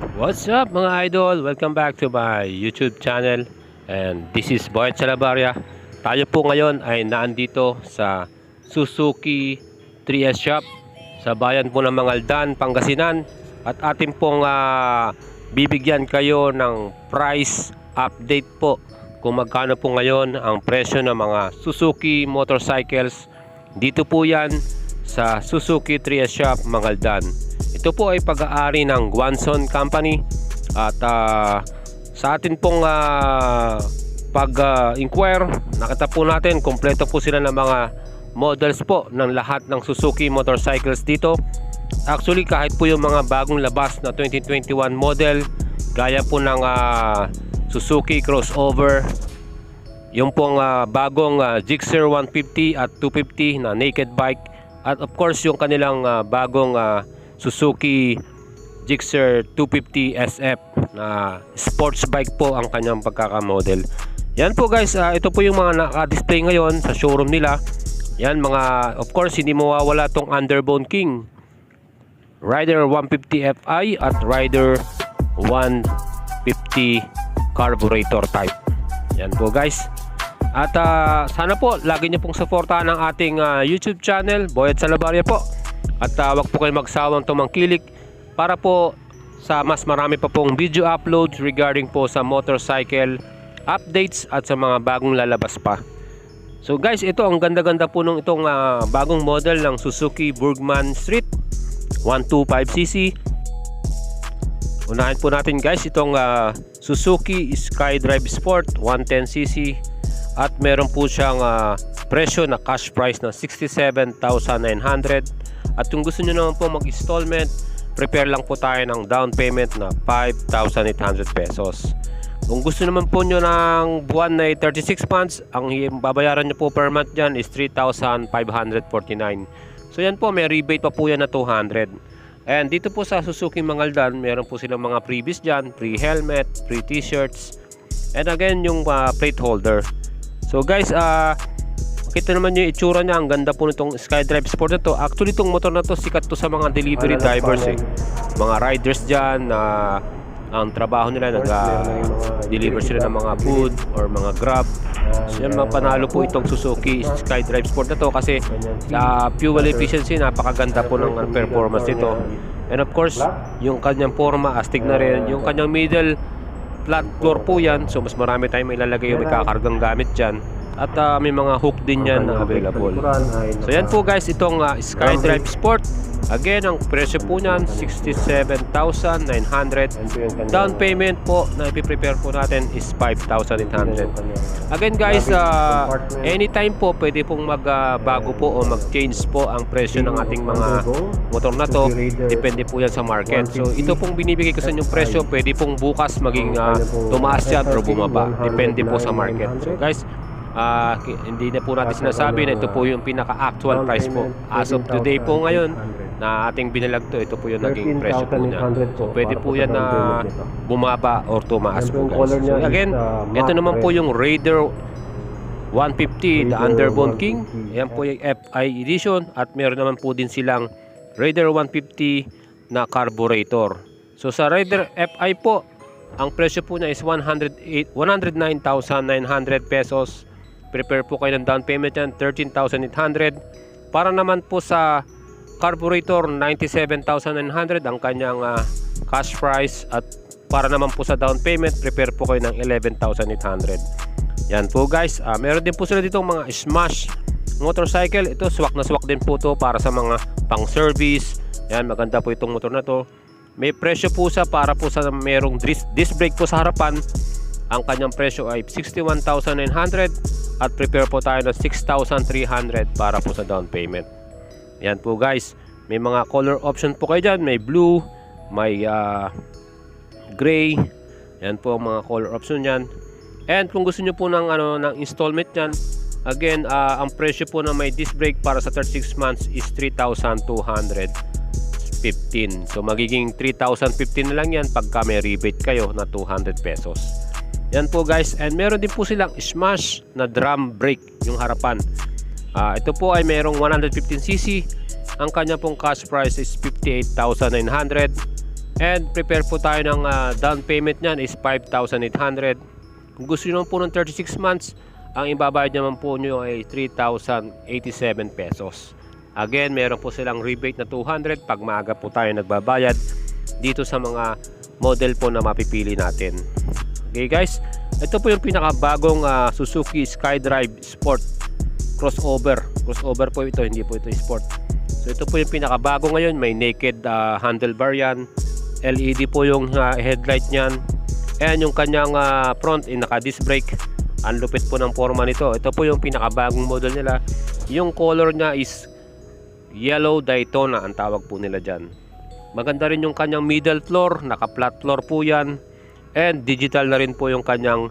What's up mga idol? Welcome back to my YouTube channel. And this is Boyet Salabaria. Tayo po ngayon ay naandito sa Suzuki 3S Shop sa bayan po ng Mangaldan, Pangasinan. At atin pong bibigyan kayo ng price update po kung magkano po ngayon ang presyo ng mga Suzuki motorcycles. Dito po yan sa Suzuki 3S Shop Mangaldan. Ito po ay pag-aari ng Guanzon Company at sa atin pong pag-inquire, nakita po natin kompleto po sila ng mga models po ng lahat ng Suzuki motorcycles dito. Actually kahit po yung mga bagong labas na 2021 model gaya po ng Suzuki Crossover, yung pong bagong Gixxer 150 at 250 na naked bike, at of course yung kanilang bagong Suzuki Gixxer 250 Sf na sports bike po ang kanyang pagkakamodel. Yan po guys, ito po yung mga naka-display ngayon sa showroom nila. Yan mga, of course hindi mawawala tong Underbone King, Rider 150 Fi at Rider 150 carburetor type. Yan po guys. At sana po lagi niyo pong suportahan ang ating YouTube channel, Boyet Salabaria po. At wag po kayo magsawang tumangkilik para po sa mas marami pa pong video uploads regarding po sa motorcycle updates at sa mga bagong lalabas pa. So guys, ito ang ganda-ganda po nung itong bagong model ng Suzuki Burgman Street 125cc. Unahin po natin guys itong Suzuki Skydrive Sport 110cc at meron po siyang presyo na cash price na 67,900. At kung gusto nyo naman po mag-installment, prepare lang po tayo ng down payment na 5,800 pesos. Kung gusto naman po nyo ng buwan na 36 months, ang babayaran nyo po per month dyan is 3,549. So yan po, may rebate pa po yan na 200. And dito po sa Suzuki Mangaldan, meron po silang mga freebies dyan, free helmet, free t-shirts, and again yung plate holder. So guys, kita naman yung itsura niya, ang ganda po nitong Skydrive Sport na to. Actually itong motor na to sikat to sa mga delivery drivers mga riders dyan na ang trabaho nila nag-deliver sila ng mga food or mga grab. So yan, panalo po itong Suzuki Skydrive Sport na to kasi sa fuel efficiency napakaganda po ng performance nito. And of course yung kanyang forma astig na rin, yung kanyang middle flat floor po yan, so mas marami tayong ilalagay yung may kakargang gamit dyan. At may mga hook din yan na available. So yan po guys, itong Skydrive Sport. Again, ang presyo po nyan 67,900. Down payment po na ipiprepare po natin is 5,800. Again guys, anytime po pwede pong magbago po o mag-change po ang presyo ng ating mga motor na to. Depende po yan sa market. So ito pong binibigay ko sa inyong presyo, pwede pong bukas maging tumaas yan o bumaba. Depende po sa market. So guys, hindi na po natin sinasabi na ito po yung pinaka-actual price po. As of today po ngayon na ating binalag to, ito po yung naging presyo po niya. So pwede po yan na bumaba or tumaas po guys. So again, ito naman po yung Raider 150, the Underbone King. Yan po yung FI edition. At meron naman po din silang Raider 150 na carburetor. So sa Raider FI po, ang presyo po niya is 109,900 pesos. Prepare po kayo ng down payment yan, 13,800. Para naman po sa carburetor, 97,900 ang kanyang cash price. At para naman po sa down payment, prepare po kayo ng 11,800. Yan po guys, meron din po sila dito mga smash motorcycle. Ito swak na swak din po to para sa mga pang service. Yan, maganda po itong motor na to. May presyo po sa para po sa merong disc brake po sa harapan. Ang kanyang presyo ay 61,900 at prepare po tayo ng 6,300 para po sa down payment. Yan po guys, may mga color option po kayo dyan. May blue, may gray. Yan po ang mga color option yan. And kung gusto nyo po ng, ng installment yan, again, ang presyo po na may disc brake para sa 36 months is 3,215. So magiging 3,015 na lang yan pagka may rebate kayo na 200 pesos. Yan po guys, and meron din po silang smash na drum brake yung harapan. Ito po ay merong 115cc. Ang kanya pong cash price is 58,900. And prepare po tayo ng down payment niyan is 5,800. Kung gusto nyo po ng 36 months, ang ibabayad naman po nyo ay 3,087 pesos. Again, meron po silang rebate na 200 pag maaga po tayo nagbabayad dito sa mga model po na mapipili natin. Okay guys, ito po yung pinakabagong Suzuki Skydrive Sport Crossover. Crossover po ito, hindi po ito Sport. So ito po yung pinakabago ngayon, may naked handlebar yan. LED po yung headlight niyan. Ayan yung kanyang front naka-disc brake. Ang lupit po ng forma nito. Ito po yung pinakabagong model nila. Yung color niya is yellow Daytona ang tawag po nila dyan. Maganda rin yung kanyang middle floor, naka-flat floor po yan. And digital na rin po yung kanyang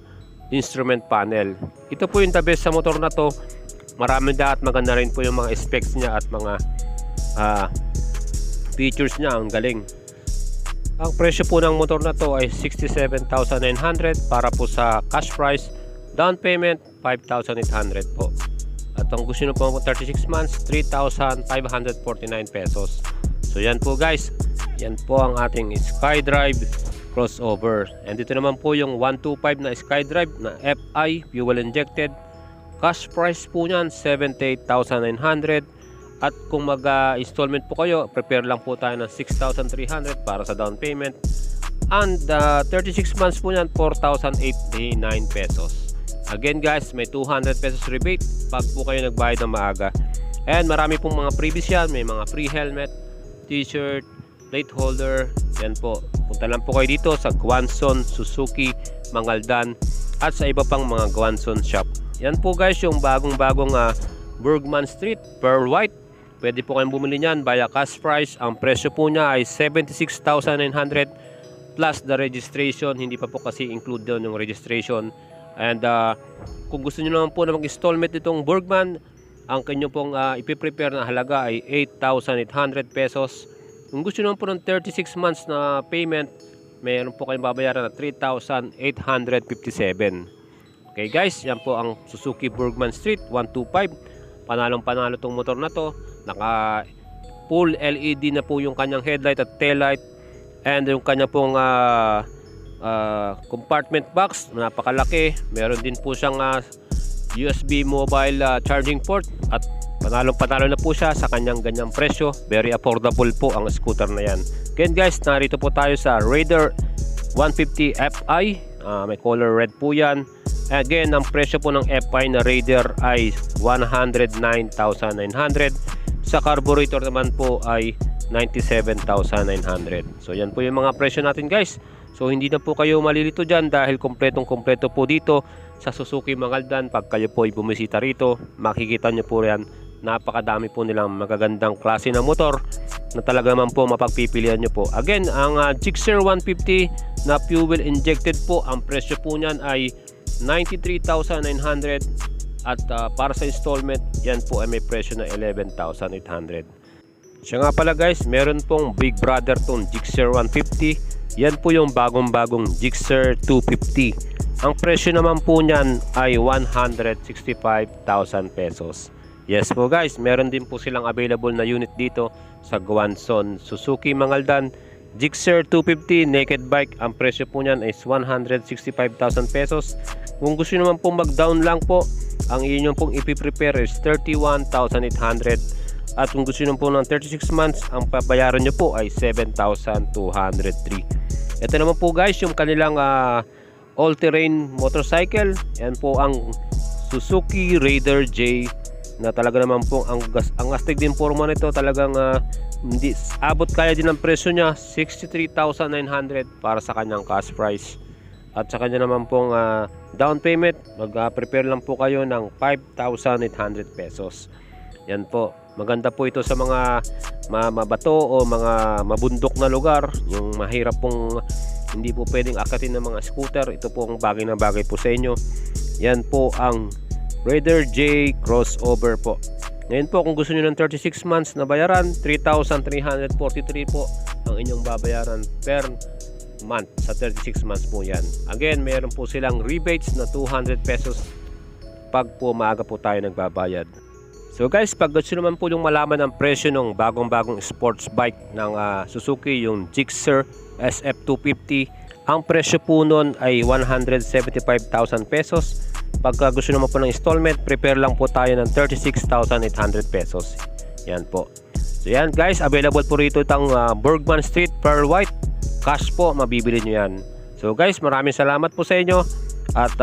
instrument panel. Ito po yung the best sa motor na to. Marami na at maganda rin po yung mga specs niya at mga features niya. Ang galing. Ang presyo po ng motor na to ay 67,900 para po sa cash price. Down payment 5,800 po. At ang gusto nyo po 36 months, 3,549 pesos. So yan po guys. Yan po ang ating Skydrive Crossover. And dito naman po yung 125 na Skydrive na FI fuel injected. Cash price po nyan 78,900. At kung mag-installment po kayo, prepare lang po tayo ng 6,300 para sa down payment. And 36 months po nyan, 4,089 pesos. Again guys, may 200 pesos rebate pag po kayo nagbayad ng maaga. And marami pong mga freebies yan. May mga free helmet, t-shirt, plate holder. Yan po. Punta lang po kayo dito sa Guanzon Suzuki Mangaldan at sa iba pang mga Guanzon shop. Yan po guys yung bagong-bagong Burgman Street Pearl White. Pwede po kayong bumili niyan via cash price. Ang presyo po niya ay 76,900 plus the registration. Hindi pa po kasi include doon yung registration. And kung gusto niyo naman po na mag-installment itong Burgman, ang kanyo pong ipiprepare na halaga ay 8,800 pesos. Kung gusto niyo naman po ng 36 months na payment, mayroon po kayong babayaran na 3,857. Okay guys, yan po ang Suzuki Burgman Street 125. Panalong panalo tong motor na to. Naka full LED na po yung kanyang headlight at taillight. And yung kanya pong compartment box, napakalaki. Meron din po siyang USB mobile charging port. At panalong panalo na po siya sa kanyang ganyang presyo. Very affordable po ang scooter na yan. Again guys, narito po tayo sa Raider 150 Fi. May color red po yan. Again, ang presyo po ng FI na Raider ay 109,900. Sa carburetor naman po ay 97,900. So yan po yung mga presyo natin guys. So hindi na po kayo malilito dyan dahil kompletong-kompleto po dito sa Suzuki Mangaldan. Pag kayo po ay bumisita rito, makikita nyo po yan. Napakadami po nilang magagandang klase ng motor na talaga naman po mapagpipilian nyo po. Again, ang Gixxer 150 na fuel injected po, ang presyo po nyan ay 93,900 at para sa installment yan po ay may presyo na 11,800. Siya nga pala guys, meron pong big brother tong Gixxer 150. Yan po yung bagong-bagong Gixxer 250. Ang presyo naman po niyan ay 165,000 pesos. Yes po guys, meron din po silang available na unit dito sa Guanzon Suzuki Mangaldan. Gixxer 250 naked bike, ang presyo po niyan is 165,000 pesos. Kung gusto naman pong mag-down lang po, ang inyong pong ipiprepare is 31,800. At kung gusto nyo po ng 36 months, ang pabayaran nyo po ay 7,203. Ito naman po guys yung kanilang all-terrain motorcycle. Yan po ang Suzuki Raider J na talaga naman po ang astig din forma nito. Talagang hindi abot kaya din ang presyo niya, 63,900 para sa kanyang cash price. At sa kanya naman pong down payment, mag-prepare lang po kayo ng 5,800 pesos. Yan po. Maganda po ito sa mga mabato o mga mabundok na lugar, yung mahirap pong hindi po pwedeng akatin ng mga scooter. Ito po ang bagay na bagay po sa inyo. Yan po ang Raider J Crossover po. Ngayon po kung gusto niyo ng 36 months na bayaran, 3,343 po ang inyong babayaran per month sa 36 months po yan. Again, mayroon po silang rebates na 200 pesos pag po maaga po tayo nagbabayad. So guys, pag gusto naman po yung malaman ang presyo ng bagong-bagong sports bike ng Suzuki, yung Gixxer SF250. Ang presyo po nun ay 175,000 pesos. Pagka gusto naman po ng installment, prepare lang po tayo ng 36,800 pesos. Yan po. So yan guys, available po rito itong Burgman Street Pearl White. Cash po, mabibili nyo yan. So guys, maraming salamat po sa inyo. At